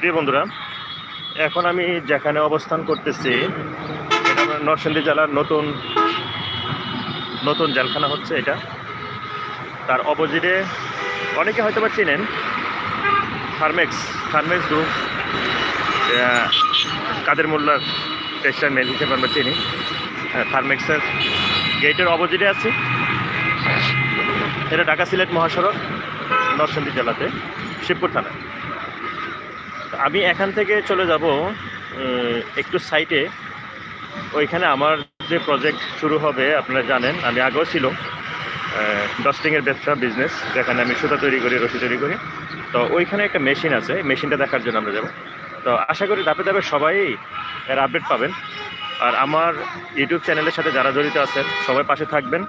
প্রিয় বন্ধুরা, এখন আমি যেখানে অবস্থান করতেছি এটা আমার নরসিংদী জেলার নতুন নতুন জেলখানা হচ্ছে এটা। তার অপোজিটে অনেকে হয়তো বা চিনেন থার্মেক্স থার্মেক্স গ্রুপ, কাদের মোল্লার টেক্সটাইল মেল হিসেবে আমরা চিনি। থার্মেক্সের গেটের অপোজিটে আছি। এটা ঢাকা সিলেট মহাসড়ক, নরসিংদী জেলাতে, শিবপুর থানায়। আমি এখান থেকে চলে যাব একটু সাইটে। ওইখানে আমার যে প্রজেক্ট শুরু হবে আপনারা জানেন, আমি আগেও ছিল ডাস্টিংয়ের ব্যবসা বিজনেস, যেখানে আমি সুতা তৈরি করি, রশি তৈরি করি। তো ওইখানে একটা মেশিন আছে, মেশিনটা দেখার জন্য আমরা যাব। তো আশা করি ধাপে ধাপে সবাই এর আপডেট পাবেন। আর আমার ইউটিউব চ্যানেলের সাথে যারা জড়িত আছেন সবাই পাশে থাকবেন।